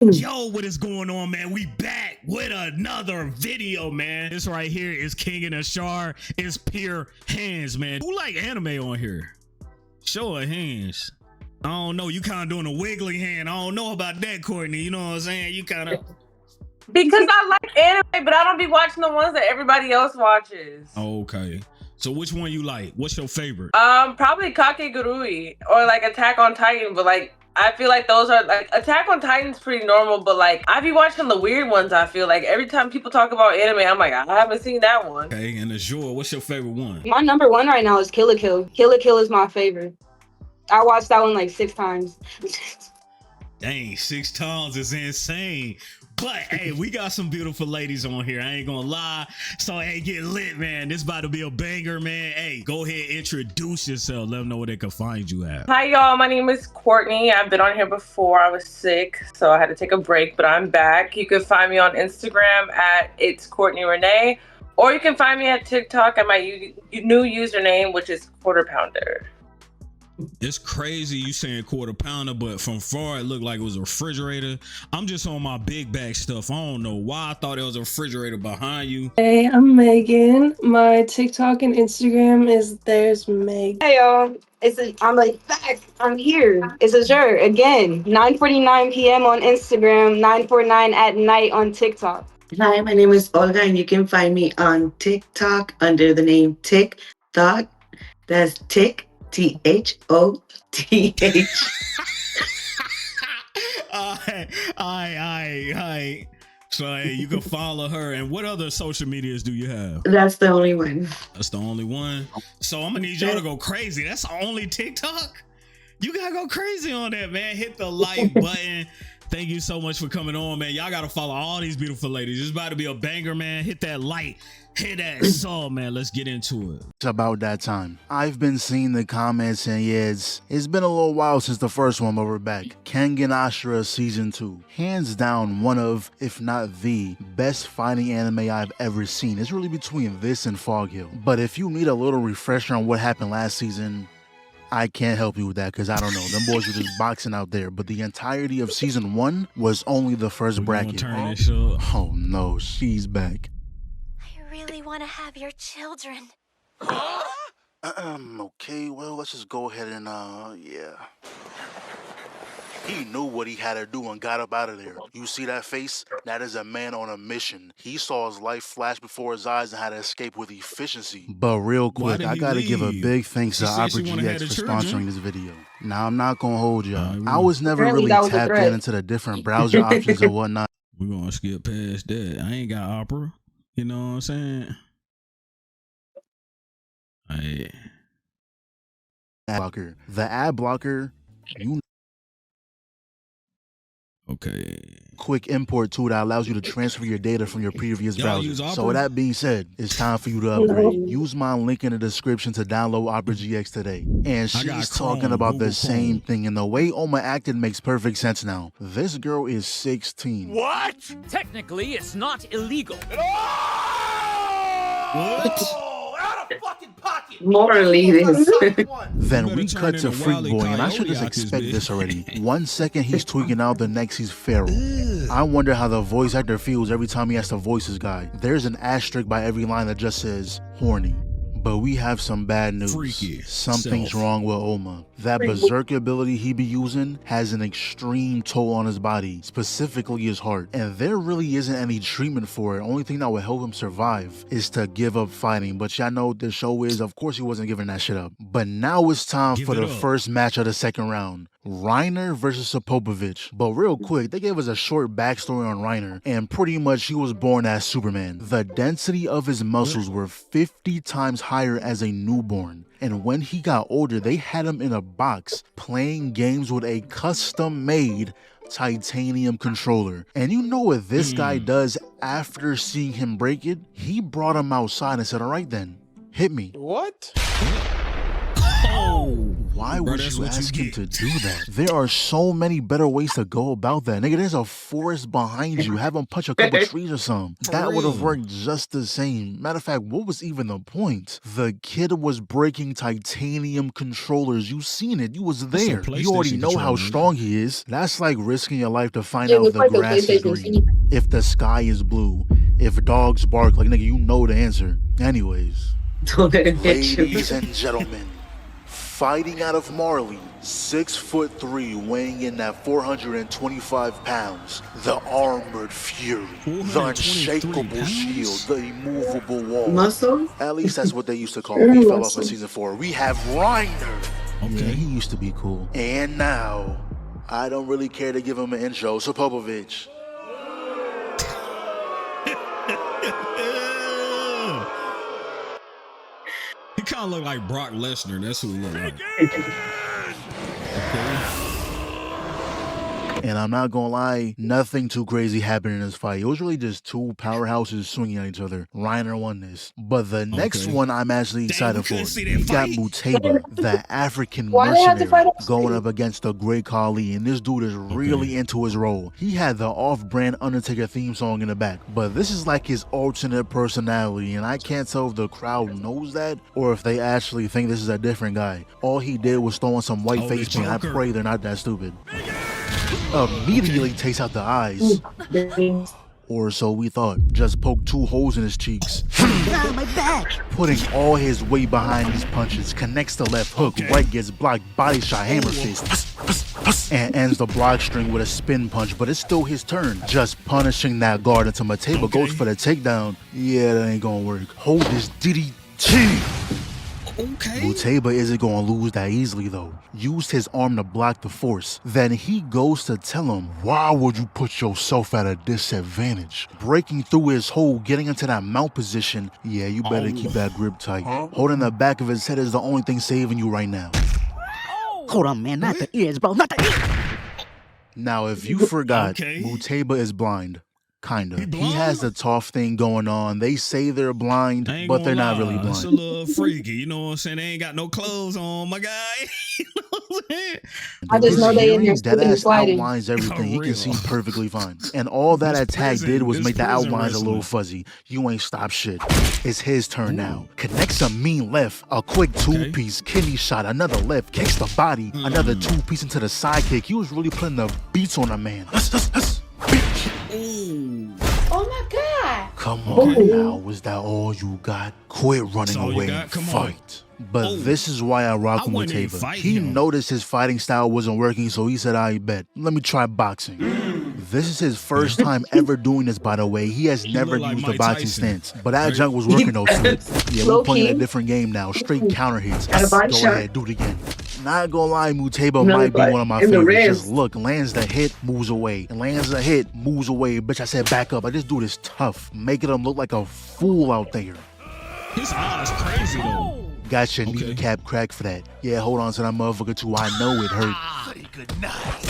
Yo, what is going on, man? We back with another video, man. This right here is KENGAN and ASHURA. It's pure hands, man. Who like anime on here? Show of hands. I don't know. You kind of doing a wiggly hand. I don't know about that, Cortney. You know what I'm saying? You kind of... Because I like anime, but I don't be watching the ones that everybody else watches. Okay. So which one you like? What's your favorite? Probably Kakegurui or like Attack on Titan, but like I feel like those are like Attack on Titan's pretty normal, but like I be watching the weird ones. I feel like every time people talk about anime, I'm like, I haven't seen that one. Okay, and Azure, what's your favorite one? My number one right now is Kill la Kill. Kill la Kill is my favorite. I watched that one like 6 times. Dang, 6 times is insane. But hey, we got some beautiful ladies on here. I ain't gonna lie. So hey, get lit, man. This about to be a banger, man. Hey, go ahead, introduce yourself. Let them know where they can find you at. Hi y'all, my name is Cortney. I've been on here before. I was sick, so I had to take a break, but I'm back. You can find me on Instagram at It's Cortney Renee, or you can find me at TikTok at my new username, which is Quarter Pounder. It's crazy you saying quarter pounder, but from far it looked like it was a refrigerator. I'm just on my big bag stuff. I don't know why I thought it was a refrigerator behind you. Hey, I'm Megan. My TikTok and Instagram is There's Meg. Hey y'all, I'm like back. I'm here. It's Azure again. 9:49 p.m. on Instagram, 9:49 at night on TikTok. Hi, my name is Olga, and you can find me on TikTok under the name Tickthot. That's Tick. THOTH. Alright. So hey, you can follow her. And what other social medias do you have? That's the only one. That's the only one. So I'm gonna need y'all to go crazy. That's the only TikTok? You gotta go crazy on that, man. Hit the like button. Thank you so much for coming on, man. Y'all gotta follow all these beautiful ladies. It's about to be a banger, man. Hit that like, hit that sub, man. Let's get into it. It's about that time. I've been seeing the comments and yeah, it's been a little while since the first one, but we're back. KENGAN ASHURA Season 2. Hands down one of, if not the, best fighting anime I've ever seen. It's really between this and Fog Hill. But if you need a little refresher on what happened last season, I can't help you with that because I don't know. Them boys were just boxing out there. But the entirety of Season 1 was only the first bracket. Oh no, she's back. I really want to have your children. Okay, well, let's just go ahead and, yeah. He knew what he had to do and got up out of there. You see that face? That is a man on a mission. He saw his life flash before his eyes and had to escape with efficiency. But real quick, I gotta give a big thanks to Aopovich for sponsoring this video. Now, I'm not gonna hold y'all. I was never really tapped into the different browser options and whatnot. We're gonna skip past that. I ain't got Opera. You know what I'm saying? The ad blocker, okay. Quick import tool that allows you to transfer your data from your previous browser. So with that being said, it's time for you to upgrade. Use my link in the description to download Opera GX today. And she's talking about the same thing, and the way Oma acted makes perfect sense now. This girl is 16. What? Technically, it's not illegal. What? Out of fucking pocket. Morally, it is. Then we cut to Freak Boy, and I should just expect this already. 1 second he's tweaking out, the next he's feral. I wonder how the voice actor feels every time he has to voice his guy. There's an asterisk by every line that just says, horny. But we have some bad news. Something's wrong with Oma. That berserk ability he be using has an extreme toll on his body, specifically his heart. And there really isn't any treatment for it. Only thing that will help him survive is to give up fighting. But y'all know what the show is. Of course he wasn't giving that shit up. But now it's time for the first match of the second round. Reiner versus Aopovich. But real quick, they gave us a short backstory on Reiner, and pretty much he was born as Superman. The density of his muscles were 50 times higher as a newborn, and when he got older, they had him in a box playing games with a custom-made titanium controller. And you know what this guy does after seeing him break it? He brought him outside and said, all right then, hit me. What? Oh, Why would you ask him to do that? There are so many better ways to go about that. Nigga, there's a forest behind you. Have him punch a couple trees or something. That would have worked just the same. Matter of fact, what was even the point? The kid was breaking titanium controllers. You seen it. You was there. You already know how strong he is. That's like risking your life to find out if the grass is green, if the sky is blue, if dogs bark. Like, nigga, you know the answer. Anyways, ladies and gentlemen, fighting out of Marley, 6'3", weighing in at 425 pounds, the armored fury, the unshakable shield, the immovable wall. Muscle? At least that's what they used to call him. He fell off in season 4. We have Reiner. Yeah, he used to be cool. And now, I don't really care to give him an intro, so Aopovich. He kind of look like Brock Lesnar. That's who he look like. And I'm not gonna lie, nothing too crazy happened in this fight. It was really just two powerhouses swinging at each other. Reiner won this. But the next one I'm actually excited for. We got Muteba, the African mercenary, going up against the Great Khali. And this dude is really into his role. He had the off-brand Undertaker theme song in the back. But this is like his alternate personality. And I can't tell if the crowd knows that or if they actually think this is a different guy. All he did was throw on some white face paint. I pray they're not that stupid. Immediately takes out the eyes. Or so we thought. Just poked 2 holes in his cheeks. My back. Putting all his weight behind these punches. Connects the left hook. Right gets blocked. Body shot. Hammer fist. And ends the block string with a spin punch. But it's still his turn. Just punishing that guard until Muteba goes for the takedown. Yeah, that ain't gonna work. Hold this DDT. Muteba isn't going to lose that easily though. Used his arm to block the force. Then he goes to tell him, why would you put yourself at a disadvantage? Breaking through his hole, getting into that mount position. Yeah, you better keep that grip tight. Holding the back of his head is the only thing saving you right now. Hold on, man. Not the ears, bro. Not the ears. Now, if you forgot, Muteba is blind. Kinda. He has the tough thing going on. They say they're blind, but they're not really blind. It's a little freaky, you know what I'm saying? They ain't got no clothes on, my guy. You know what I'm saying? I just know they in there Deadass outlines everything. He can see perfectly fine. And all that attack did was make the outlines a little fuzzy. You ain't stop shit. It's his turn now. Connects a mean left, a quick 2-piece, kidney shot, another left, kicks the body, another 2-piece into the side kick. He was really putting the beats on a man. Oh my god! Come on now, was that all you got? Quit running away and fight. But this is why I rock with Muteba. He noticed his fighting style wasn't working, so he said, I bet. Let me try boxing. This is his first time ever doing this, by the way. He has never used the boxing stance. But that junk was working though, too. Yeah, we're playing a different game now. Straight counter hits. Go ahead, do it again. Not gonna lie, Muteba might be one of my favorites. Just look, lands the hit, moves away. Lands the hit, moves away. Bitch, I said back up. This dude is tough, making him look like a fool out there. His eye is crazy though. Got your kneecap cracked for that. Yeah, hold on to that motherfucker too. I know it hurt. Say goodnight.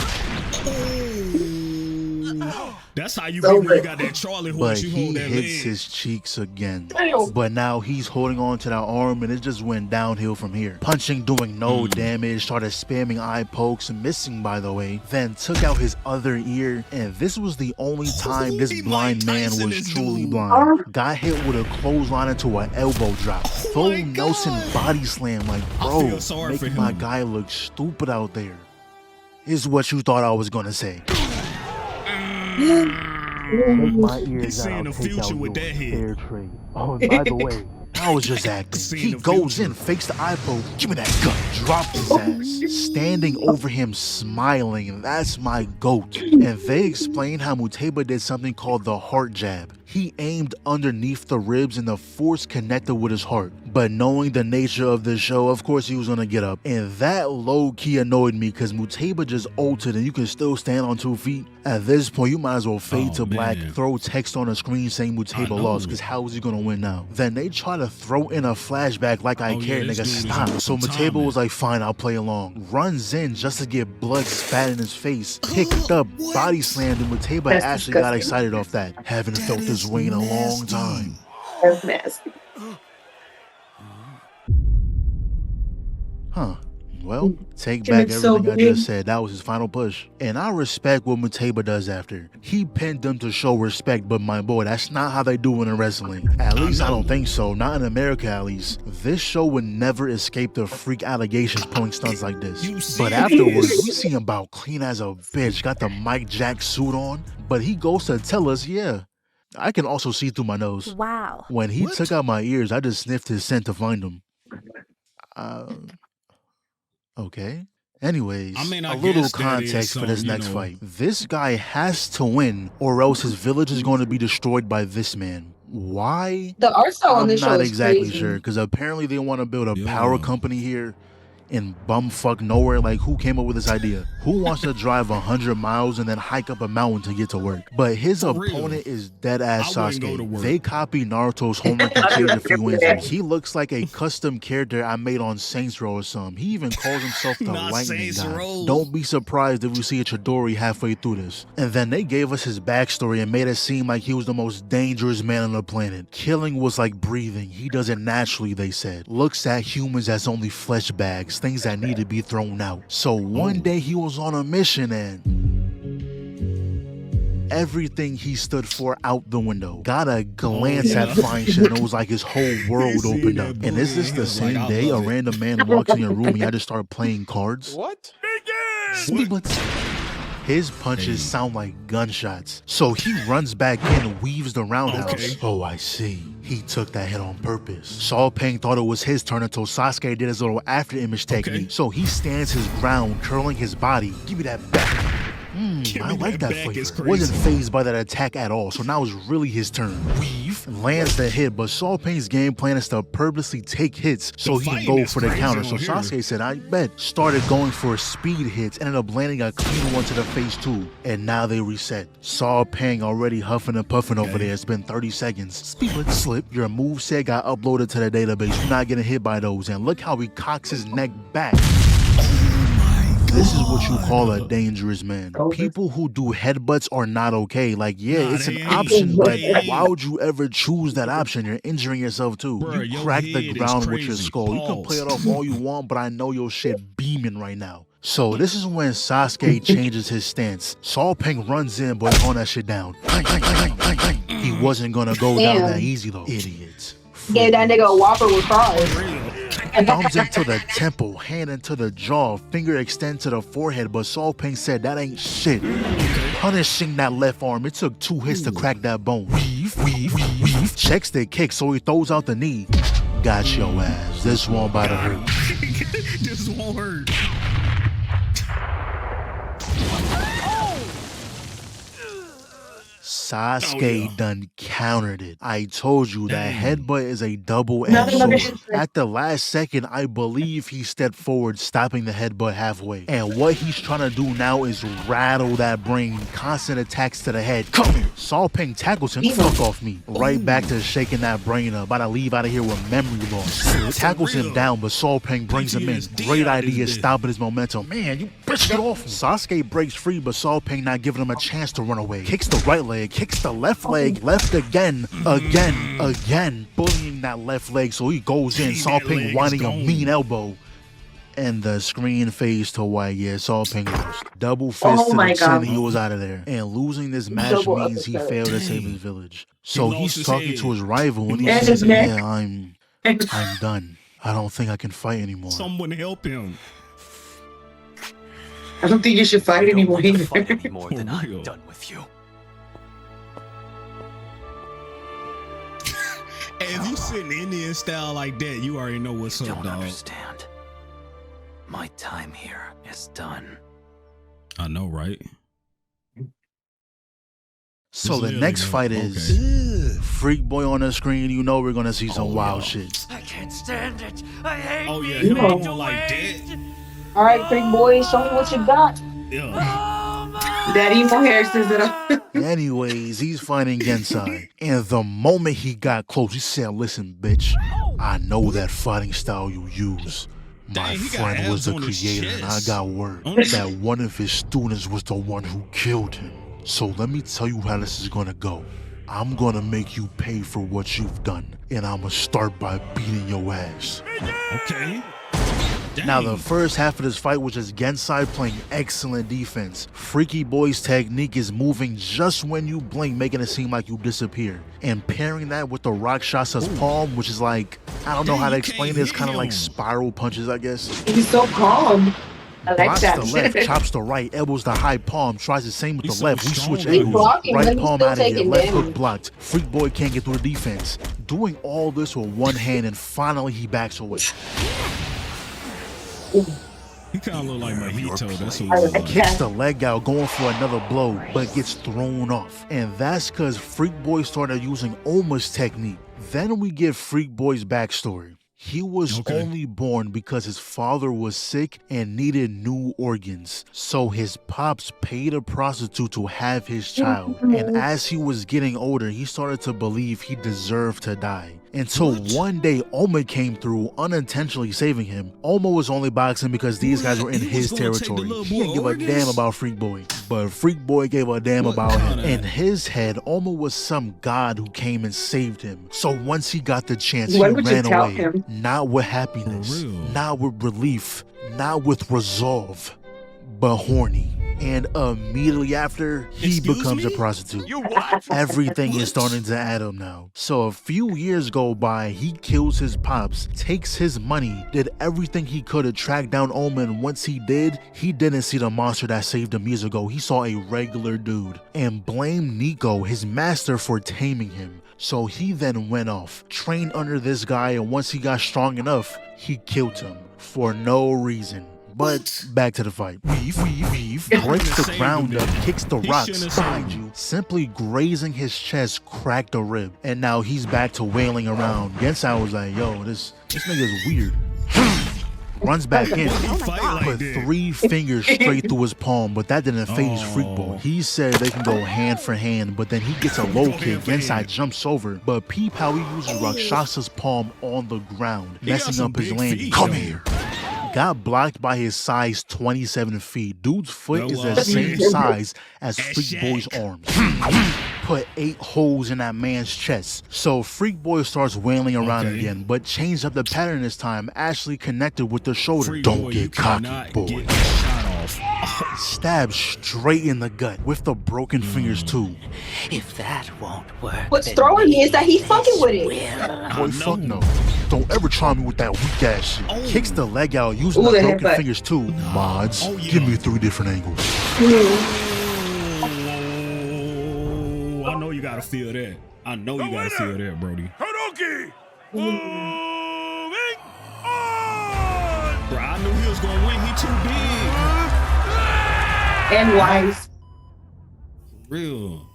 That's how you really got that Charlie horse. But You he hold that hits leg. his cheeks again. But now he's holding on to that arm and it just went downhill from here. Punching, doing no damage, started spamming eye pokes, missing by the way. Then took out his other ear, and this was the only time this blind man was truly blind. Got hit with a clothesline into an elbow drop. Full Nelson body slam, like bro, making my guy look stupid out there. Is what you thought I was gonna say. Take my ears out, I'll take out your fair trade. Oh, and by the way, I was just acting. He goes in, fakes the eye poke. Give me that gun. Dropped his ass. Standing over him, smiling. That's my goat. And they explain how Muteba did something called the heart jab. He aimed underneath the ribs and the force connected with his heart. But knowing the nature of the show, of course he was gonna get up. And that low-key annoyed me because Muteba just ulted and you can still stand on 2 feet. At this point, you might as well fade to black, throw text on the screen saying Muteba lost, because how is he gonna win now? Then they try to throw in a flashback like I care, nigga, stop. So Muteba was like, fine, I'll play along. Runs in just to get blood spat in his face. Picked up, body slammed, and Muteba actually got excited off that. Haven't felt this way in a long time. That's nasty. Huh. Well, take And back it's so everything I big. just said. That was his final push. And I respect what Muteba does after. He pinned them to show respect, but my boy, that's not how they do it in wrestling. At least I don't think so. Not in America, at least. This show would never escape the freak allegations pulling stunts like this. But afterwards, we see him about clean as a bitch. Got the Mike Jack suit on. But he goes to tell us, yeah, I can also see through my nose. Wow. When he took out my ears, I just sniffed his scent to find him. Okay. Anyways, I mean, I a little guess that is context for this some, next you know. fight. This guy has to win, or else his village is going to be destroyed by this man. Why? The art style on I'm this show not is exactly crazy. sure, because apparently they want to build a Yeah. power company here in bumfuck nowhere. Like, who came up with this idea? Who wants to drive 100 miles and then hike up a mountain to get to work? But his For real. opponent is dead ass I wouldn't go to Sasuke. work. They copy Naruto's homework and changed a few wins. And he looks like a custom character I made on Saints Row or something. He even calls himself the Not Lightning Saints God. Row. Don't be surprised if we see a Chidori halfway through this. And then they gave us his backstory and made it seem like he was the most dangerous man on the planet. Killing was like breathing. He does it naturally, they said. Looks at humans as only flesh bags, things that need to be thrown out. So one day he was on a mission and everything he stood for out the window. Got a glance at fine shit and it was like his whole world seen opened that up. And is movie, this he the was like, same I day a love it. random man walks in your room and you had to start playing cards? What? Speed blitz. His punches sound like gunshots. So he runs back in and weaves the roundhouse. Okay. Oh, I see. He took that hit on purpose. Saw Pang thought it was his turn until Sasuke did his little after image technique. So he stands his ground, curling his body. Give me that back. Give I me like that back, it's flavor. crazy. Wasn't phased by that attack at all, so now it's really his turn. Weave, lands the hit, but Saw Pang's game plan is to purposely take hits so he can fighting go is for the crazy counter. So on here. Sasuke said, I bet. Started going for speed hits, ended up landing a clean one to the face too. And now they reset. Saw Pang already huffing and puffing over there. It's been 30 seconds. Speed blitz slip. Your moveset got uploaded to the database. You're not getting hit by those. And look how he cocks his neck back. This is what you call a dangerous man. People who do headbutts are not okay. Like, yeah, Nah, it's an they ain't. option, but They ain't. why would you ever choose that option? You're injuring yourself too. Bruh, You your crack the head is ground with your crazy. skull. You can Pause. play it off all you want, but I know your shit beaming right now. So this is when Sasuke changes his stance. Saw Pang runs in, but throwing that shit down. He wasn't gonna go down Damn. that easy though. Idiots. Gave that nigga a whopper with fries. Thumbs into the temple, hand into the jaw, finger extend to the forehead, but Saw Pang said that ain't shit. Punishing that left arm, it took 2 hits to crack that bone. Weave. Checks the kick, so he throws out the knee. Got your ass. This one by the hurt. This won't hurt. Sasuke done countered it. I told you that headbutt is a double-edged Another sword. shit. At the last second, I believe he stepped forward, stopping the headbutt halfway. And what he's trying to do now is rattle that brain. Constant attacks to the head. Come here. Saw Pang tackles him. Fuck off me. Right back to shaking that brain up. About to leave out of here with memory loss. Tackles him down, but Saw Pang brings him in. PTSD Great out of idea, this bitch. stopping his momentum. Man, you bitch, get off him. Sasuke breaks free, but Saw Pang not giving him a chance to run away. Kicks the right leg, kicks the left leg, left again, bullying that left leg, so he goes in. Saw that leg Pang is winding a gone. mean elbow. And the screen fades to white. Yeah, Saw Pang lost. Double fist Oh to my the chin, God. he was out of there. And losing this match Double means he uppercut. failed to save Dang. his village. So lost he's his talking head. to his rival and he And says, his neck. yeah, I'm done. I don't think I can fight anymore. Someone help him. I don't think you should fight You don't anymore want to either. fight anymore, For then real. I'm done with you. Hey, if you sitting Indian style like that, you already know what's up, Don't dog. understand. My time here is done. I know, right? So It's the next literally fight no- is Freak Boy on the screen. You know we're gonna see some Oh, wild yeah. shit. I can't stand it. I hate Oh yeah, being him made going to like wait. that. All right, big boy, show me what you got. Yeah. That emo hair says it all. Anyways, he's fighting Gensai. And the moment he got close, he said, listen, bitch, I know that fighting style you use. My Dang, he got friend was abs the on his creator, and I chest. got word On his- that one of his students was the one who killed him. So let me tell you how this is gonna go. I'm gonna make you pay for what you've done, and I'm gonna start by beating your ass. Okay. Now, the first half of this fight was just Gensai playing excellent defense. Freaky Boy's technique is moving just when you blink, making it seem like you disappear. And pairing that with the Rakshasa's palm, which is like, I don't know how to explain it, it's kind of like spiral punches, I guess. He's so calm. I like Blocks that. the left, chops the right, elbows the high palm, tries the same with the left. We switch He's angles. blocking, but Right he's palm still out of here, taking left hook damage. blocked. Freak Boy can't get through the defense. Doing all this with one hand, and finally he backs away. He kind of look like Mojito. That's what it was. Kicks the leg out, going for another blow, but gets thrown off. And that's because Freak Boy started using Oma's technique. Then we get Freak Boy's backstory. He was only born because his father was sick and needed new organs. So his pops paid a prostitute to have his child. And as he was getting older, he started to believe he deserved to die. Until one day, Oma came through, unintentionally saving him. Oma was only boxing because these guys were in his territory. He didn't give a damn about Freak Boy, but Freak Boy gave a damn about him. In his head, Oma was some god who came and saved him. So once he got the chance, he ran away. Not with happiness, not with relief, not with resolve, but horny. And immediately after, he becomes a prostitute. Everything is starting to add up now. So a few years go by, he kills his pops, takes his money, did everything he could to track down Oma, and once he did, he didn't see the monster that saved him years ago. He saw a regular dude and blamed Nico, his master, for taming him. So he then went off, trained under this guy, and once he got strong enough, he killed him for no reason. But back to the fight. Breaks the ground up, kicks the rocks behind you, simply grazing his chest, cracked a rib. And now he's back to wailing around. Gensai was like, yo, this nigga's weird. Runs back in, put 3 fingers straight through his palm, but that didn't phase Freak Boy. He said they can go hand for hand, but then he gets a low kick. Gensai jumps over, but peep how he uses Rakshasa's palm on the ground, messing up his landing. Come here. Got blocked by his size 27 feet. Dude's foot is the same size as Freak Boy's arms. Put 8 holes in that man's chest. So Freak Boy starts wailing around again, but changed up the pattern this time. Ashley connected with the shoulder. Don't get cocky, boy. Stabbed straight in the gut with the broken fingers too. If that won't work, What's throwing me is that he's fucking with it. Boy, fuck no. Don't ever try me with that weak ass shit. Kicks the leg out using the broken fingers too. Mods, give me 3 different angles. I know you gotta feel that. I know you gotta feel that, Brody. Haruki! Moving on! Bro, I knew he was gonna win. He too big. And wise. Real.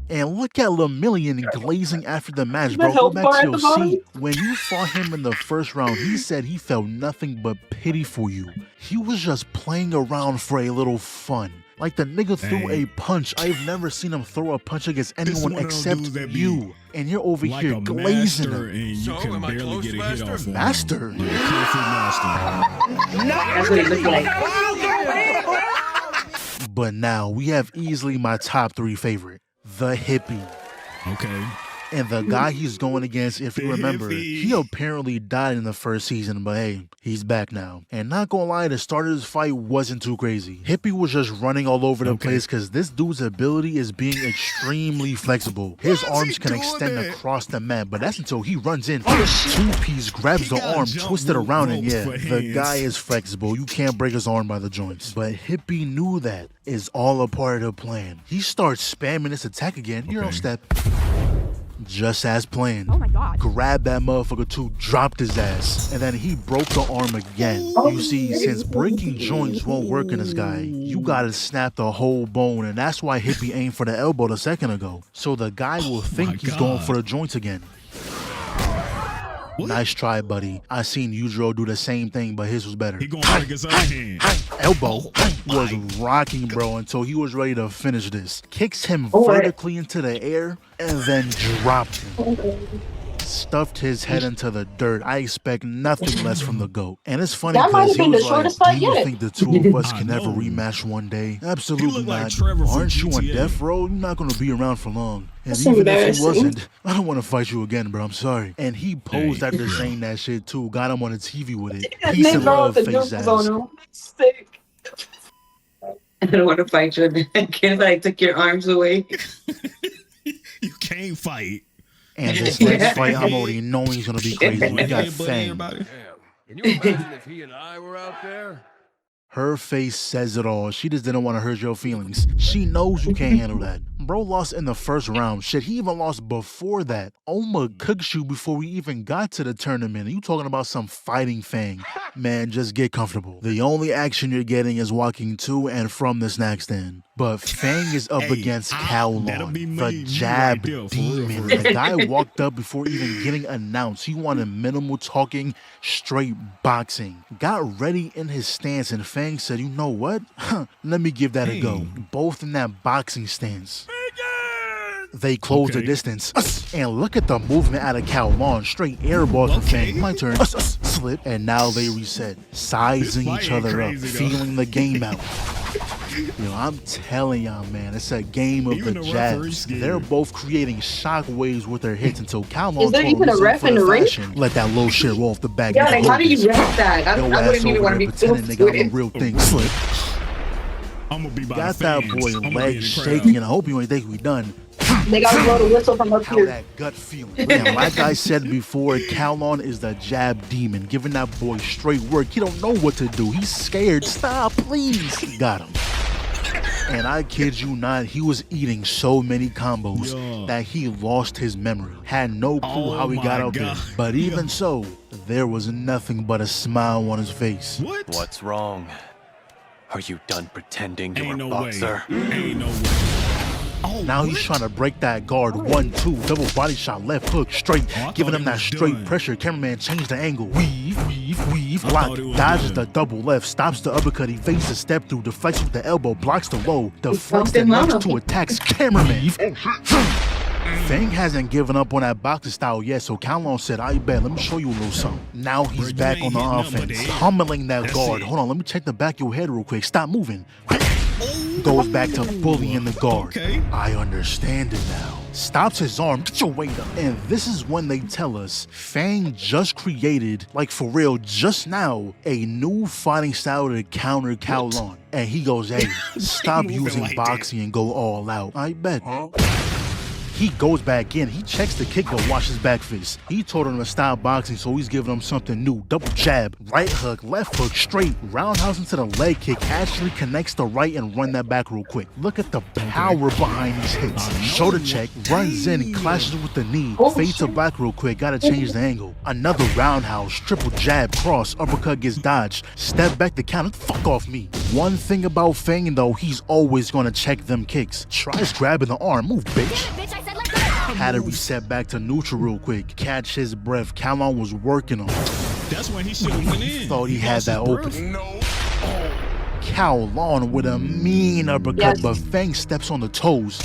And look at Lemillion glazing after the match, bro. Go back to your seat. When you fought him in the first round, he said he felt nothing but pity for you. He was just playing around for a little fun. Like the nigga threw a punch. I've never seen him throw a punch against anyone except you. And you're over like here glazing him. And you can barely get a hit off him. Master? Like a kung fu master. That's what it looks like. But now we have easily my top 3 favorite. The Hippie. Okay. And the guy he's going against, if you remember, he apparently died in the first season, but hey, he's back now. And not gonna lie, the start of this fight wasn't too crazy. Hippie was just running all over the place because this dude's ability is being extremely flexible. His arms can extend across the map, but that's until he runs in. 2-piece grabs the arm, twists it around, and yeah, the guy is flexible. You can't break his arm by the joints. But Hippie knew that. Is all a part of the plan. He starts spamming this attack again. You're on step. Just as planned. Oh my god. Grabbed that motherfucker too, dropped his ass, and then he broke the arm again. You see, since breaking joints won't work in this guy, you gotta snap the whole bone, and that's why Hippie aimed for the elbow a second ago. So the guy will think he's going for the joints again. What? Nice try, buddy. I seen Yujiro do the same thing, but his was better. He gonna break his own hand. Elbow was rocking, bro, until he was ready to finish this. Kicks him vertically into the air and then dropped him. stuffed his head into the dirt. I expect nothing less from the GOAT. And it's funny That might because have he been the was like, shortest do fight you yet. think the two of us I can ever know. rematch one day? He Absolutely look like not. Trevor from Aren't you on GTA. death row? You're not going to be around for long. And That's even if he embarrassing. wasn't, I don't want to fight you again, bro. I'm sorry. And he posed Hey, after yeah. saying that shit too. Got him on the TV with it. That Peace nigga and with love, the face noodles on ass. him. Sick. I don't want to fight you again. I took your arms away. You can't fight. And this Yeah. next fight, I'm already knowing he's going to be crazy. We got Headbutting Fang. everybody. Damn. Can you imagine if he and I were out there? Her face says it all. She just didn't want to hurt your feelings. She knows you can't handle that. Bro lost in the first round. Shit, he even lost before that. Oma cooked you before we even got to the tournament. You talking about some fighting Fang. Man, just get comfortable. The only action you're getting is walking to and from the snack stand. But Fang is up Hey, against that'll Kowloon, be the me jab right there, for real, demon. for real. The guy walked up before even getting announced. He wanted minimal talking, straight boxing. Got ready in his stance, and Fang said, you know what? Let me give that a go. Both in that boxing stance. They close the distance. And look at the movement out of Kowloon. Straight air balls from Fang. My turn. Slip. And now they reset. Sizing This each fight ain't other up. crazy, though. Feeling the game out. Yo, I'm telling y'all, man, it's a game of Even the the referee's jabs. scared. They're both creating shockwaves with their hits until Kowloon Is there even a ref in the ring? Let that low shit roll off the back. Yeah, nigga, like, how hold do you this. ref that? I Yo wouldn't ass even over want to there be pretending close they got to a it. real thing. Slip. I'm gonna be by Got the that fans. boy I'm gonna be legs in the shaking, and I hope you ain't think we done. They gotta blow the whistle from up How here. that gut feeling. And like I said before, Kowloon is the jab demon, giving that boy straight work. He don't know what to do. He's scared. Stop, please. Got him. And I kid you not, he was eating so many combos that he lost his memory. Had no clue how he got out there. But even so, there was nothing but a smile on his face. What? What's wrong? Are you done pretending you're Ain't a no boxer? way. Ain't no way. Oh, Now he's trying to break that guard. 1-2, double body shot, left hook, straight, I giving thought him it that was straight done. pressure. Cameraman changed the angle. Weave, I block, thought it was dodges done. the double left, stops the uppercut, evades the step through, deflects with the elbow, blocks the low, deflects bumped the him next up. two attacks. Cameraman. Fang hasn't given up on that boxing style yet, so Kowloon said, I bet, let me show you a little something. Now he's Bro, you back ain't on the hitting nothing but offense, the head. pummeling that That's guard. it. Hold on, let me check the back of your head real quick. Stop moving. Goes back to bullying the guard. Okay. I understand it now. Stops his arm, get your weight up. And this is when they tell us Fang just created, like for real, just now, a new fighting style to counter Kowloon. And he goes, hey, stop moving using like boxing and go all out. I bet. He goes back in. He checks the kick but watches back fist. He told him to stop boxing, so he's giving him something new. Double jab, right hook, left hook, straight. Roundhouse into the leg kick. Actually connects the right and run that back real quick. Look at the power behind these hits. Shoulder check, runs in, clashes with the knee. Fades to back real quick. Gotta change the angle. Another roundhouse, triple jab, cross, uppercut gets dodged. Step back to counter. Fuck off me. One thing about Fang though, he's always gonna check them kicks. Tries grabbing the arm. Move, bitch. Had to reset back to neutral real quick. Catch his breath. Kowloon was working on him. That's when he should have went in. Thought he had lost that his open. breath. Kowloon with a mean uppercut, but Fang steps on the toes.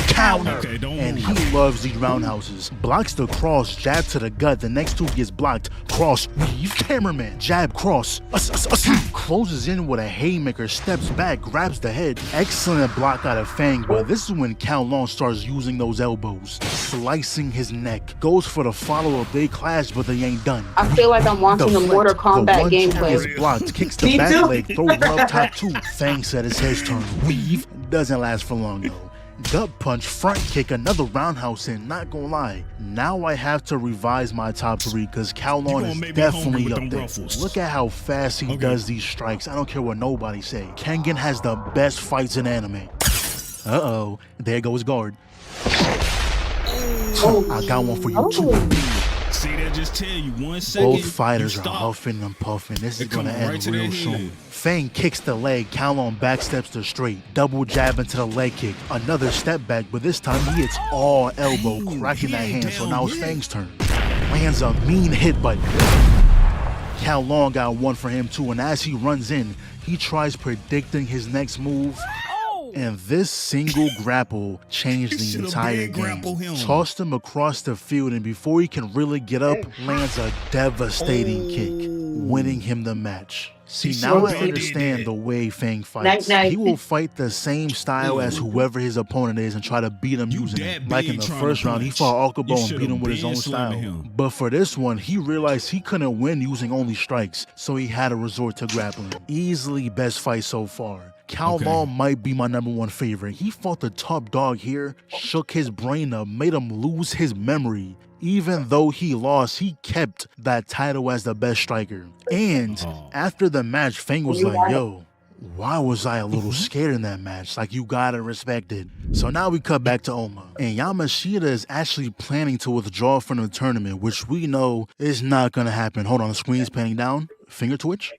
Counter. Okay, don't And move. he loves these roundhouses. Blocks the cross, jab to the gut. The next two gets blocked. Cross, weave, cameraman, jab, cross. Closes in with a haymaker, steps back, grabs the head. Excellent block out of Fang, but this is when Kowloon starts using those elbows. Slicing his neck. Goes for the follow-up. They clash, but they ain't done. I feel like I'm watching the Mortal Kombat The gameplay. 1-2 is blocked, kicks the Me back too. leg, throws one up top two. Fang said it's his turn. Weave, doesn't last for long though. Gut punch, front kick, another roundhouse in, not gonna lie. Now I have to revise my top three because Kowloon gonna is make me hungry definitely with up them there. ruffles. Look at how fast he does these strikes. I don't care what nobody say. Kengan has the best fights in anime. Uh-oh, there goes guard. I got one for you too. See, that just tell you 1 second. Both fighters you are stop. huffing and puffing. This is It come gonna right end to real their soon. head. Fang kicks the leg, Kowloon backsteps to straight. Double jab into the leg kick. Another step back, but this time he hits all elbow, cracking he that ain't hand. So down now it's yet. Fang's turn. Lands a mean hit, but Kowloon got one for him too. And as he runs in, he tries predicting his next move. And this single grapple changed the entire game. Tossed him across the field, and before he can really get up, lands a devastating kick, winning him the match. See, now I understand the way Fang fights. He will fight the same style as whoever his opponent is and try to beat him using it. Like in the first round, he fought Okubo and beat him with his own style. But for this one, he realized he couldn't win using only strikes, so he had to resort to grappling. Easily best fight so far. Calmal might be my #1 favorite. He fought the top dog here, shook his brain up, made him lose his memory. Even though he lost, he kept that title as the best striker. And after the match, Fang was like, yo, why was I a little scared in that match? Like, you gotta respect it. So now we cut back to Oma. And Yamashita is actually planning to withdraw from the tournament, which we know is not gonna happen. Hold on, the screen's panning down. Finger twitch.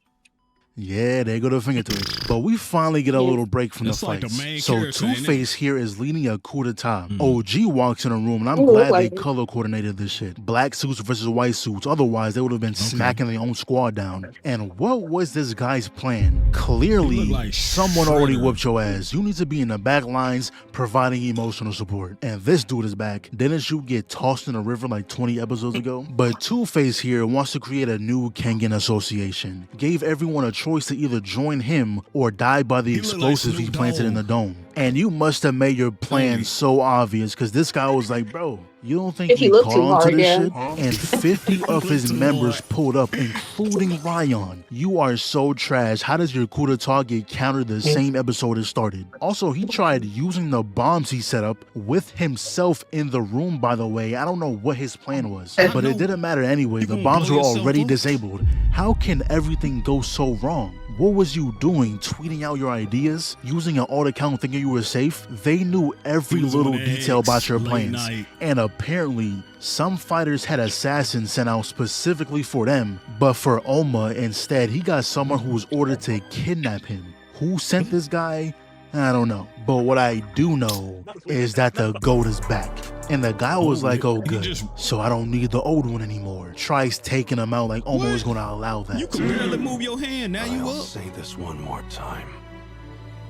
Yeah, there go the finger twitch. But we finally get a little break from the fights. So Two-Face here is leading a coup d'etat. OG walks in the room, and I'm glad they color coordinated this shit. Black suits versus white suits. Otherwise, they would have been smacking their own squad down. And what was this guy's plan? Clearly, someone already whooped your ass. You need to be in the back lines providing emotional support. And this dude is back. Didn't you get tossed in the river like 20 episodes ago? But Two-Face here wants to create a new Kengan association. Gave everyone a choice to either join him or die by the explosives he planted in the dome. And you must have made your plan so obvious, because this guy was like, bro, you don't think we caught on to this shit? And 50 of his members pulled up, including Ryan. You are so trash. How does your coup d'etat get countered the same episode it started? Also, he tried using the bombs he set up with himself in the room, by the way. I don't know what his plan was, but it didn't matter anyway. The bombs were already disabled. How can everything go so wrong? What was you doing? Tweeting out your ideas? Using an alt account thinking you were safe? They knew every little detail about your plans. And apparently, some fighters had assassins sent out specifically for them. But for Oma, instead, he got someone who was ordered to kidnap him. Who sent this guy? I don't know. But what I do know is that the GOAT is back. And the guy was like, oh good, so I don't need the old one anymore. Tries taking him out like Oma was gonna allow that. You can barely move your hand, now you up. I'll say this one more time.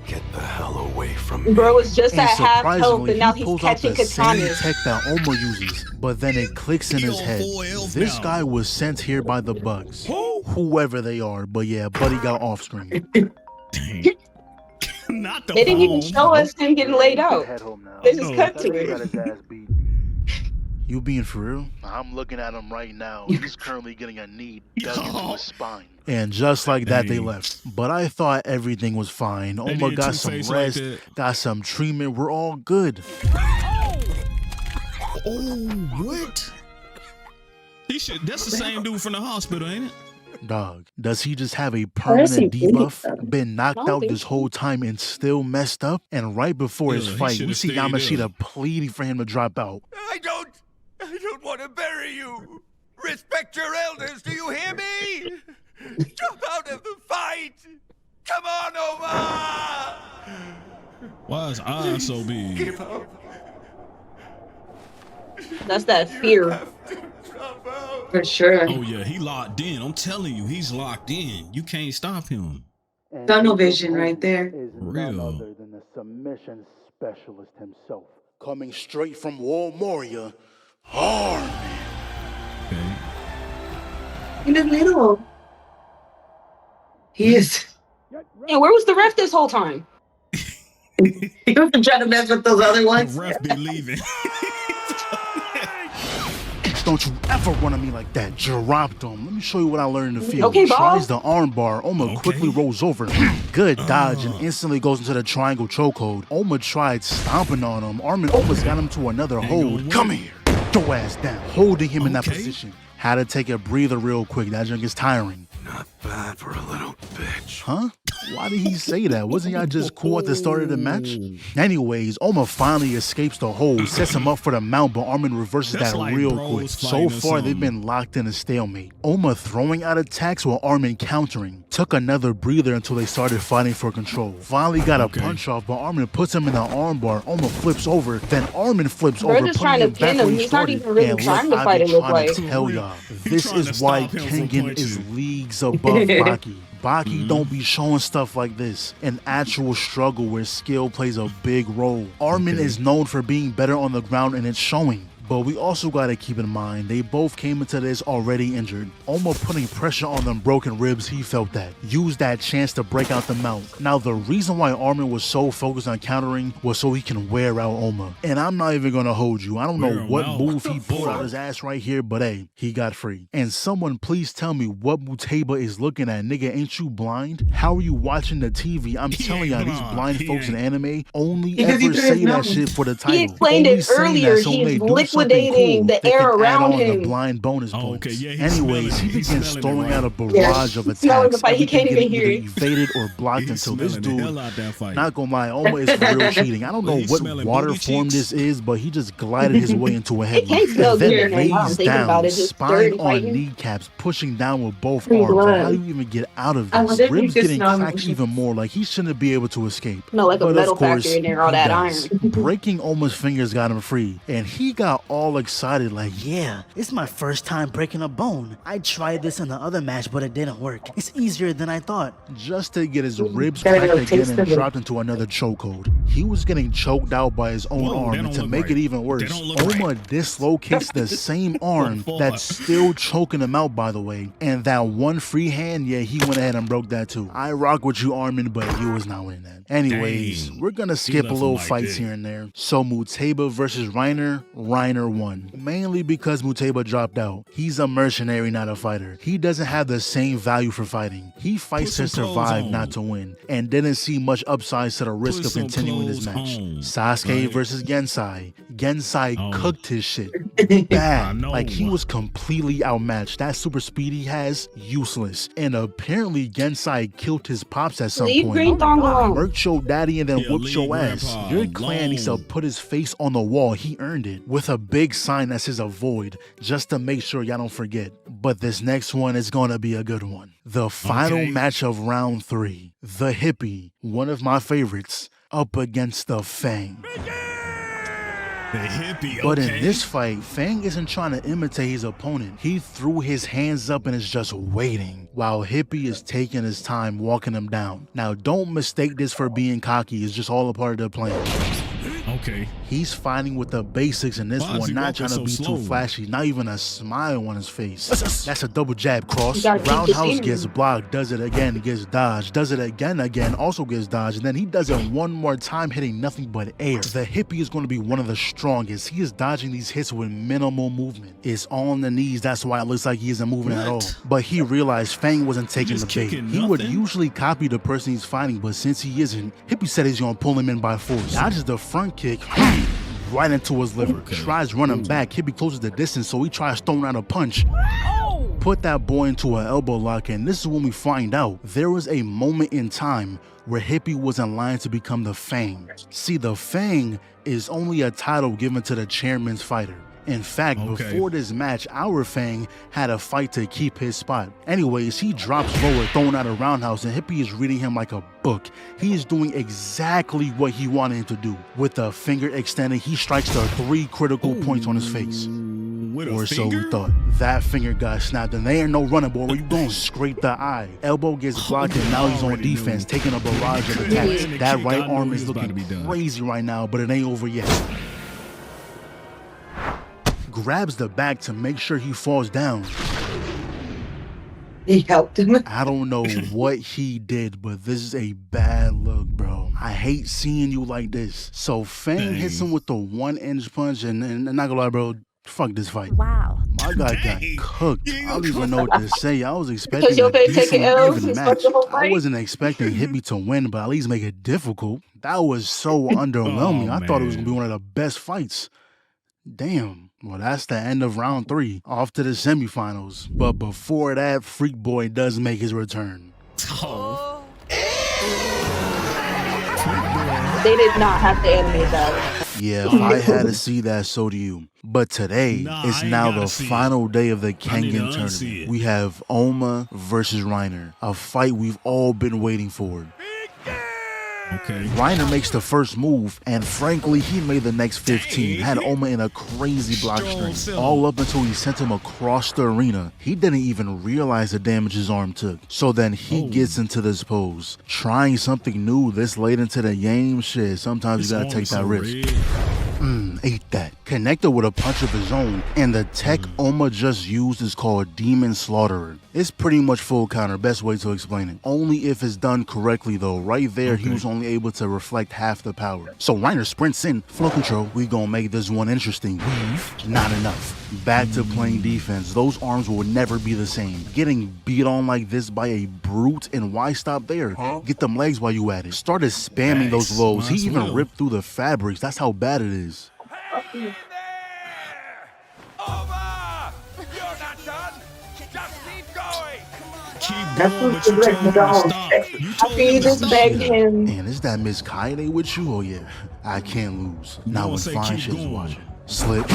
Get the hell away from me. Bro was just at half health and now he's catching katanas. Tech that Oma uses, but then it clicks in his head. This guy was sent here by the bugs. Whoever they are, but yeah, Buddy got off screen. Not the they didn't even show us him getting laid out. They just cut to it. You being for real? I'm looking at him right now. He's currently getting a knee dug into his spine. And just like that, they left. But I thought everything was fine. Oma got some rest, got some treatment. We're all good. Oh, what? He should. That's the same dude from the hospital, ain't it? Dog, does he just have a permanent debuff? Been knocked out this whole time and still messed up? And right before his fight, we see Yamashita pleading for him to drop out. I don't want to bury you. Respect your elders, do you hear me? Drop out of the fight. Come on, Oma. Why is eyes so big? Give up. That's that fear. For sure. Oh yeah, he locked in. I'm telling you, he's locked in. You can't stop him. Tunnel vision right there. Real. None other than the submission specialist himself. Coming straight from War Moria, Armen. Okay. In the middle. He is. Yeah, where was the ref this whole time? He was trying to mess with those other ones. The ref be leaving. Don't you ever run at me like that. Dropped him. Let me show you what I learned in the field. Okay, Tries the arm bar. Oma quickly rolls over. Good dodge and instantly goes into the triangle chokehold. Oma tried stomping on him. Armen almost got him to another hold. Come here. Throw ass down. Holding him in that position. Had to take a breather real quick. That junk is tiring. Not bad for a little bitch. Huh? Why did he say that? Wasn't y'all just cool at the start of the match? Anyways, Oma finally escapes the hold, sets him up for the mount, but Armen reverses that like real quick. So far, they've been locked in a stalemate. Oma throwing out attacks while Armen countering. Took another breather until they started fighting for control. Finally got a punch off, but Armen puts him in the armbar. Oma flips over, then Armen flips over, just trying to pin him. He's not even really trying to fight, it looks like. Tell y'all, this is why Kengan is leagues above Baki. Baki don't be showing stuff like this. An actual struggle where skill plays a big role. Armen is known for being better on the ground and it's showing. But we also gotta keep in mind, they both came into this already injured. Oma putting pressure on them broken ribs, he felt that. Used that chance to break out the mount. Now the reason why Armen was so focused on countering was so he can wear out Oma. And I'm not even gonna hold you. I don't know what move he pulled out his ass right here, but hey, he got free. And someone please tell me what Muteba is looking at. Nigga, ain't you blind? How are you watching the TV? I'm telling y'all, these blind folks in anime only ever say that shit for the title. He explained it earlier. He's liquidating the air around him. The blind bonus points. Okay, yeah, Anyways, he begins throwing out a barrage of attacks. He can't even hear it. Evaded or blocked until this dude, not gonna lie, Oma is for real cheating. I don't know what water form this is, but he just glided his way into a heavy. And then lays down, spine on kneecaps, pushing down with both arms. How do you even get out of this? Ribs getting cracked even more, like he shouldn't be able to escape. No, like a metal factory in there, all that iron. Breaking Oma's fingers got him free, and he got all excited like, yeah, it's my first time breaking a bone. I tried this in the other match, but it didn't work. It's easier than I thought. Just to get his ribs cracked again and dropped into another chokehold. He was getting choked out by his own arm, and to make it even worse, Oma dislocates the same arm that's still choking him out, by the way. And that one free hand, yeah, he went ahead and broke that too. I rock with you, Armen, but you was not winning that. Anyways, we're gonna skip a little fights here and there. So Muteba versus Reiner, Reiner won. Mainly because Muteba dropped out. He's a mercenary, not a fighter. He doesn't have the same value for fighting. He fights to survive, not to win, and didn't see much upsides to the risk of continuing this match. Sasuke versus Gensai. Gensai cooked his shit bad. Like he was completely outmatched. That super speed he has, useless. And apparently Gensai killed his pops at some point. Merc your daddy and then whooped your ass. Your clan needs to put his face on the wall. He earned it. With a big sign that says avoid, just to make sure y'all don't forget. But this next one is gonna be a good one. The final match of round 3. The Hippie, one of my favorites, up against the Fang. The Hippie, But in this fight, Fang isn't trying to imitate his opponent. He threw his hands up and is just waiting, while Hippie is taking his time walking him down. Now, don't mistake this for being cocky. It's just all a part of the plan. Okay. He's fighting with the basics in this one, not trying to be too flashy, not even a smile on his face. That's a double jab cross. Roundhouse gets blocked, does it again, gets dodged, does it again, also gets dodged, and then he does it one more time, hitting nothing but air. The Hippie is going to be one of the strongest. He is dodging these hits with minimal movement. It's on the knees, that's why it looks like he isn't moving at all. But he realized Fang wasn't taking the bait. He would usually copy the person he's fighting, but since he isn't, Hippie said he's going to pull him in by force. Dodges the front kick right into his liver. Tries running back. Hippie closes the distance, so he tries throwing out a punch. Put that boy into an elbow lock, and this is when we find out there was a moment in time where Hippie was in line to become the Fang. See, the Fang is only a title given to the chairman's fighter. In fact, before this match, our Fang had a fight to keep his spot. Anyways, he drops lower, throwing out a roundhouse, and Hippie is reading him like a book. He is doing exactly what he wanted him to do. With a finger extended, he strikes the 3 critical points on his face. Or so we thought. That finger got snapped, and there ain't no running, boy. Where you going? Scrape the eye. Elbow gets blocked, and now he's on defense, taking a barrage of attacks. That right arm is looking crazy right now, but it ain't over yet. Grabs the back to make sure he falls down. He helped him. I don't know what he did, but this is a bad look, bro. I hate seeing you like this. So Fang hits him with the 1-inch punch, and not gonna lie, bro, fuck this fight. Wow. My guy got cooked. I don't even know what to say. I was expecting a decent even match. I wasn't expecting Hippie to win, but at least make it difficult. That was so underwhelming. I thought it was gonna be one of the best fights. Damn. Well, that's the end of round 3. Off to the semifinals. But before that, Freak Boy does make his return. They did not have to animate that. Yeah, if I had to see that, so do you. But today is now the final day of the KENGAN tournament. We have Oma versus Reiner, a fight we've all been waiting for. Okay. Reiner makes the first move, and frankly, he made the next 15. Had Oma in a crazy block string, all up until he sent him across the arena. He didn't even realize the damage his arm took. So then he gets into this pose. Trying something new this late into the game, shit, sometimes you gotta take that risk. Ate that. Connected with a punch of his own, and the tech Oma just used is called Demon Slaughterer. It's pretty much full counter, best way to explain it. Only if it's done correctly though. Right there, he was only able to reflect half the power. So Reiner sprints in, flow control, we gonna make this one interesting. Weave, not enough. Back to playing defense, those arms will never be the same. Getting beat on like this by a brute, and why stop there? Get them legs while you at it. Started spamming those lows, he even ripped through the fabrics, that's how bad it is. Hey Oma! You're not done! Just keep going! Keep going, but you told him to stop. You told him to stop. him. Man, is that Miss Kaede with you? Oh yeah, I can't lose. Now when fine shit's watching. Slip.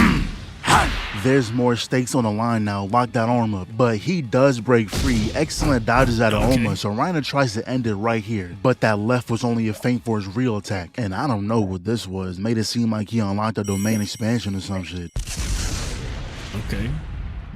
There's more stakes on the line now, lock that arm up. But he does break free, excellent dodges out of Oma, so Reiner tries to end it right here. But that left was only a feint for his real attack. And I don't know what this was, made it seem like he unlocked a domain expansion or some shit. Okay.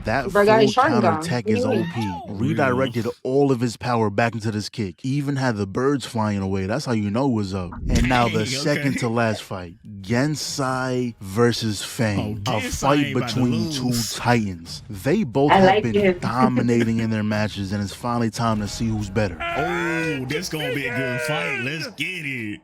That full counter attack is OP. Redirected all of his power back into this kick. Even had the birds flying away. That's how you know it was up. And now the second to last fight. Gensai versus Fang. A fight between two titans. They both have been dominating in their matches, and it's finally time to see who's better. Oh, this gonna be a good fight. Let's get it.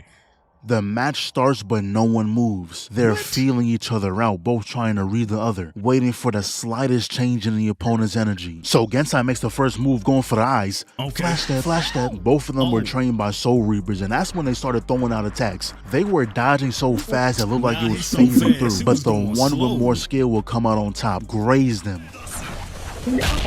The match starts, but no one moves. They're feeling each other out, both trying to read the other, waiting for the slightest change in the opponent's energy. So Gensai makes the first move, going for the eyes. Flash step. Both of them were trained by Soul Reapers, and that's when they started throwing out attacks. They were dodging so fast it looked like it was phasing through, but the one with more skill will come out on top, graze them.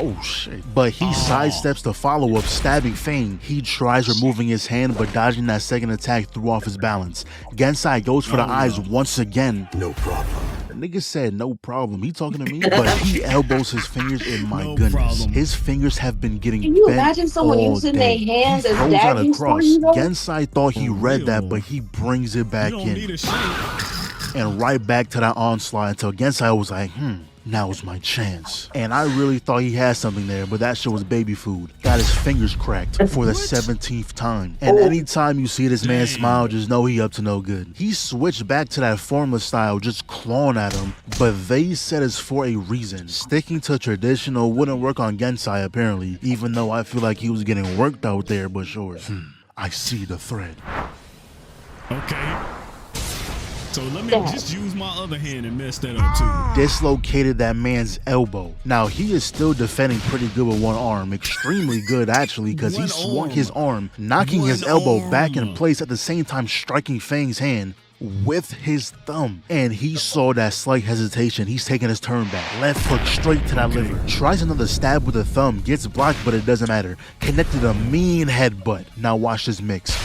Oh shit. But he sidesteps the follow-up, stabbing Fang. He tries removing his hand, but dodging that second attack threw off his balance. Gensai goes for the eyes once again. No problem. The nigga said no problem. He talking to me? But he elbows his fingers, and my goodness. His fingers have been getting bent. Can you imagine someone using their hands as dagging for you? Gensai thought he read that, but he brings it back in. And right back to that onslaught until Gensai was like, now's my chance. And I really thought he had something there, but that shit was baby food. Got his fingers cracked for the 17th time. And anytime you see this man smile, just know he up to no good. He switched back to that formless style, just clawing at him, but they said it's for a reason. Sticking to traditional wouldn't work on Gensai apparently, even though I feel like he was getting worked out there, but sure. I see the thread. Okay. So let me just use my other hand and mess that up too. Dislocated that man's elbow. Now he is still defending pretty good with one arm. Extremely good actually, because he swung his arm, knocking his elbow back in place at the same time striking Fang's hand with his thumb. And he saw that slight hesitation. He's taking his turn back. Left hook straight to that liver. Tries another stab with the thumb. Gets blocked, but it doesn't matter. Connected a mean headbutt. Now watch this mix.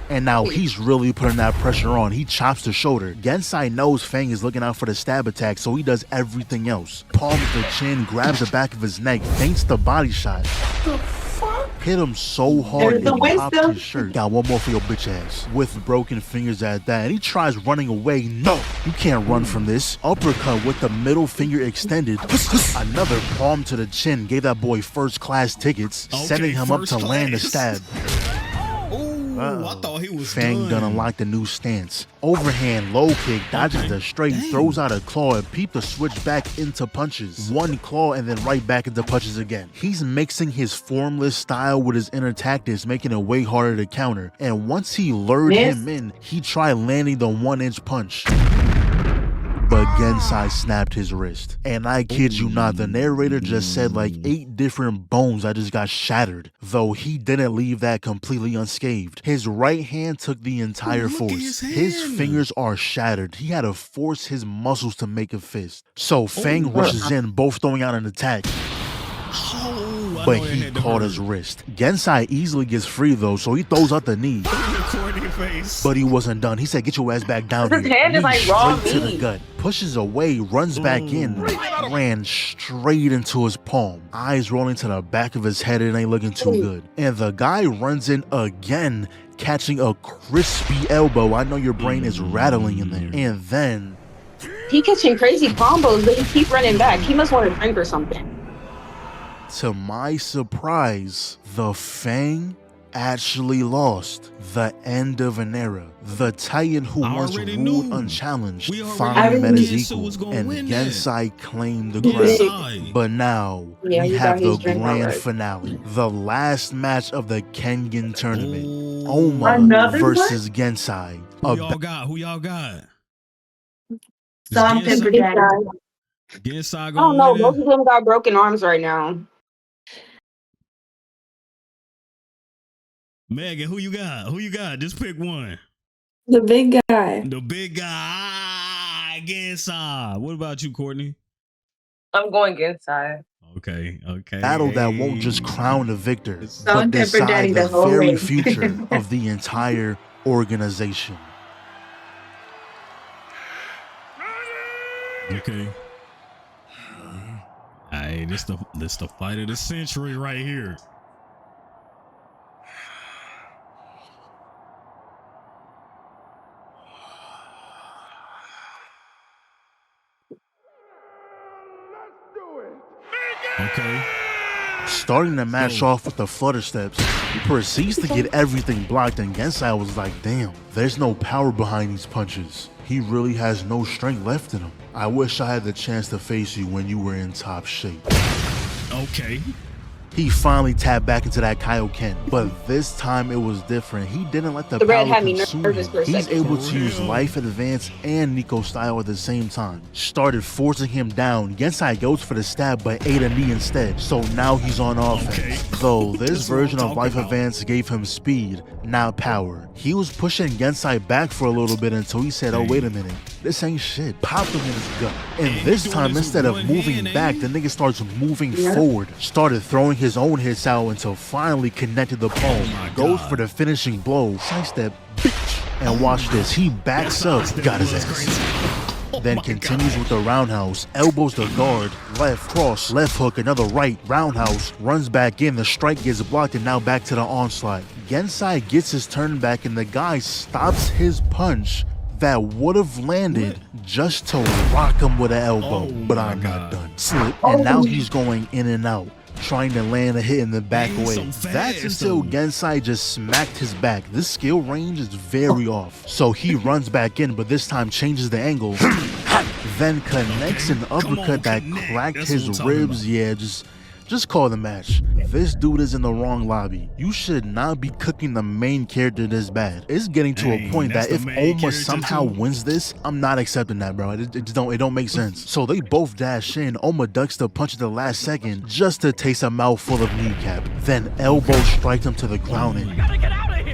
And now he's really putting that pressure on. He chops the shoulder. Gensai knows Fang is looking out for the stab attack, so he does everything else. Palms the chin, grabs the back of his neck, feints the body shot. The fuck? Hit him so hard it popped his shirt. Got one more for your bitch ass. With broken fingers at that. And he tries running away. No, you can't run from this. Uppercut with the middle finger extended. Another palm to the chin. Gave that boy first class tickets, setting him up to land the stab. I thought he was Fang done unlocked a new stance. Overhand low kick, dodges the straight, throws out a claw, and peep the switch back into punches. One claw and then right back into punches again. He's mixing his formless style with his inner tactics, making it way harder to counter. And once he lured him in, he tried landing the 1-inch punch. But Gensai snapped his wrist. And I kid you not, the narrator just said like 8 different bones that just got shattered. Though he didn't leave that completely unscathed. His right hand took the entire force. His fingers are shattered. He had to force his muscles to make a fist. So Fang rushes in, both throwing out an attack. But he caught his wrist. Gensai easily gets free though, so he throws out the knee. But he wasn't done. He said, get your ass back down here. His hand is like raw straight to the gut. Pushes away, runs back in, ran straight into his palm. Eyes rolling to the back of his head, it ain't looking too good. And the guy runs in again, catching a crispy elbow. I know your brain is rattling in there. And then He catching crazy combos, but he keep running back. He must want to drink or something. to my surprise, the Fang actually lost. The end of an era. The Titan who once ruled unchallenged finally met his equal, and Gensai claimed the crown. But now we have the grand finale, the last match of the Kengan tournament. Oma versus Gensai. Who y'all got? Gensai. Gensai I don't know. Both of them got broken arms right now. Megan, who you got? Who you got? Just pick one. The big guy. The big guy. Gensai. What about you, Cortney? I'm going Gensai. Okay. Battle that won't just crown the victor, but decide the very future of the entire organization. Okay. Hey, this the fight of the century right here. Okay. Starting the match off with the flutter steps, he proceeds to get everything blocked, and Gensai was like, damn, there's no power behind these punches. He really has no strength left in him. I wish I had the chance to face you when you were in top shape. Okay. He finally tapped back into that Kaioken, but this time it was different. He didn't let the red power had me consume nervous for a him. He's second. able to use Life Advance and Nico style at the same time. Started forcing him down. Gensai goes for the stab, but ate a knee instead. So now he's on offense. Though this version of Life Advance gave him speed, not power. He was pushing Gensai back for a little bit until he said, oh, wait a minute. This ain't shit. Popped him in his gut. And this time, instead of moving back, the nigga starts moving forward. Started throwing his own hits out until finally connected the palm. Goes for the finishing blow. Sidestep, bitch. And watch this. He backs up. Got his ass. Then continues with the roundhouse. Elbows the guard. Left cross. Left hook. Another right. Roundhouse. Runs back in. The strike gets blocked and now back to the onslaught. Gensai gets his turn back and the guy stops his punch that would have landed just to rock him with an elbow. But I'm not done. Slip. And now he's going in and out, trying to land a hit in the back way. That's until Gensai just smacked his back. This skill range is very off. So he runs back in, but this time changes the angle. Then connects an uppercut that cracked his ribs. Yeah, just call the match. This dude is in the wrong lobby. You should not be cooking the main character this bad. It's getting to a point that if Oma somehow wins this, I'm not accepting that, bro. It don't make sense. So they both dash in. Oma ducks the punch at the last second just to taste a mouthful of kneecap. Then elbow strikes him to the ground and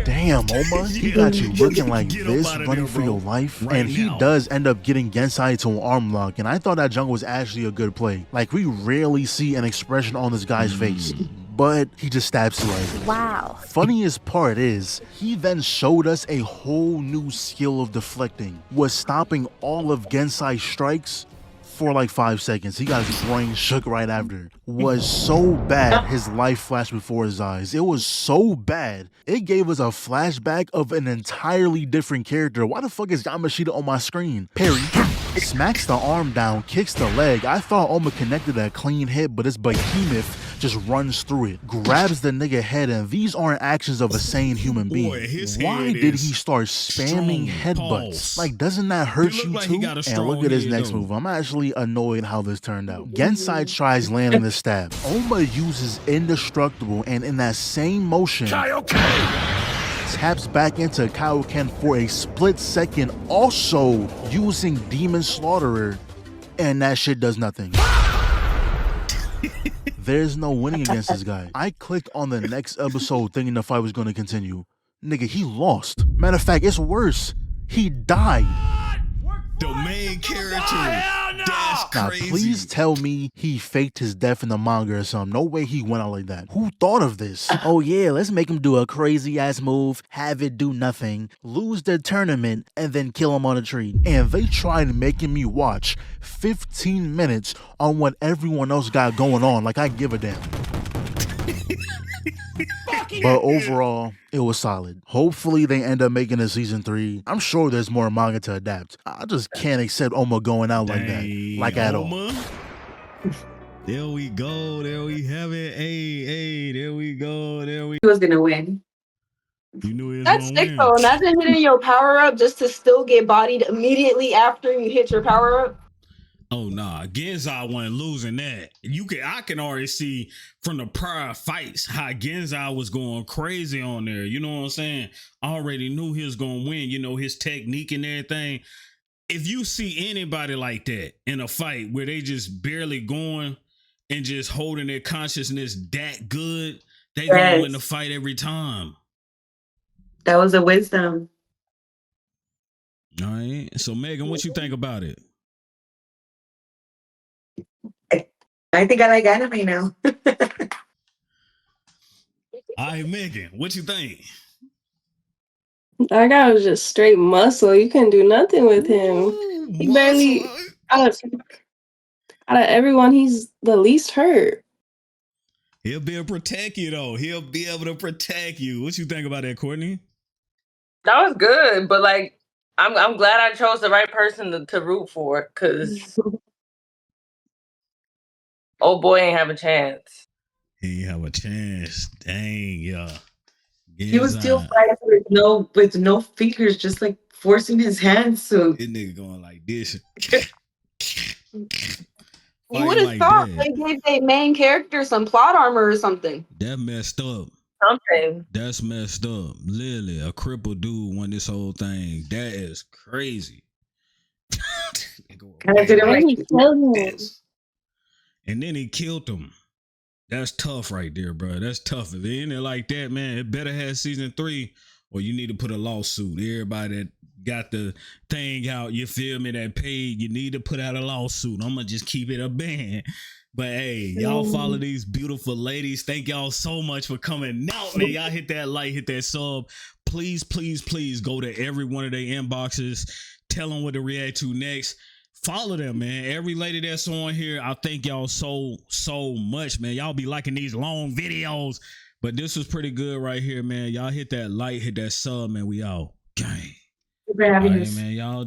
damn, Oma, he got you looking like this, running for your life. And he does end up getting Gensai to an arm lock, and I thought that jungle was actually a good play. Like, we rarely see an expression on this guy's face, but he just stabs away. Wow. Funniest part is, he then showed us a whole new skill of deflecting, was stopping all of Gensai's strikes for like 5 seconds. He got his brain shook right after. Was so bad, his life flashed before his eyes. It was so bad, it gave us a flashback of an entirely different character. Why the fuck is Yamashita on my screen? Parry, smacks the arm down, kicks the leg. I thought Oma connected a clean hit, but this behemoth just runs through it, grabs the nigga head, and these aren't actions of a sane human being. Why did he start spamming headbutts? Like, doesn't that hurt you too? And look at his next move. I'm actually annoyed how this turned out. Gensai tries landing the stab. Oma uses indestructible, and in that same motion, taps back into Kaioken for a split second, also using Demon Slaughterer, and that shit does nothing. There's no winning against this guy. I clicked on the next episode thinking the fight was going to continue. Nigga, he lost. Matter of fact, it's worse. He died. The main character. That's crazy. Now, please tell me he faked his death in the manga or something. No way he went out like that. Who thought of this? Oh yeah, let's make him do a crazy ass move, have it do nothing, lose the tournament, and then kill him on a tree. And they tried making me watch 15 minutes on what everyone else got going on, like I give a damn. But overall, it was solid. Hopefully they end up making a season 3. I'm sure there's more manga to adapt. I just can't accept Oma going out like that. Like at all. There we go. There we have it. Hey, there we go. He was gonna win. You knew he was That's gonna sick win. though. Imagine hitting your power up just to still get bodied immediately after you hit your power up. Oh nah, Gensai wasn't losing that. I can already see from the prior fights how Gensai was going crazy on there. You know what I'm saying? I already knew he was gonna win. You know, his technique and everything. If you see anybody like that in a fight where they just barely going and just holding their consciousness that good, they gonna win the fight every time. That was a wisdom. All right. So Megan, what you think about it? I think I like anime now. All right, Megan, what you think? That guy was just straight muscle. You couldn't do nothing with him. He barely out of everyone, he's the least hurt. He'll be able to protect you though. He'll be able to protect you. What you think about that, Cortney? That was good, but like, I'm glad I chose the right person to root for, because old boy ain't have a chance. He ain't have a chance. Dang, yeah. He was still fighting with no fingers, just like forcing his hands. So this nigga going like this. You would have thought they gave their main character some plot armor or something. That messed up. Something. That's messed up. Literally, a crippled dude won this whole thing. That is crazy. And then he killed him. That's tough right there, bro. That's tough. If it ain't like that, man, it better have season 3 or you need to put a lawsuit. Everybody that got the thing out, you feel me, that paid, you need to put out a lawsuit. I'm going to just keep it a band. But hey, y'all follow these beautiful ladies. Thank y'all so much for coming out, man. Y'all hit that like, hit that sub. Please, please, please go to every one of their inboxes. Tell them what to react to next. Follow them, man. Every lady that's on here, I thank y'all so much, man. Y'all be liking these long videos, but this was pretty good right here, man. Y'all hit that like, hit that sub, man. We out. Gang. for having us. Man, y'all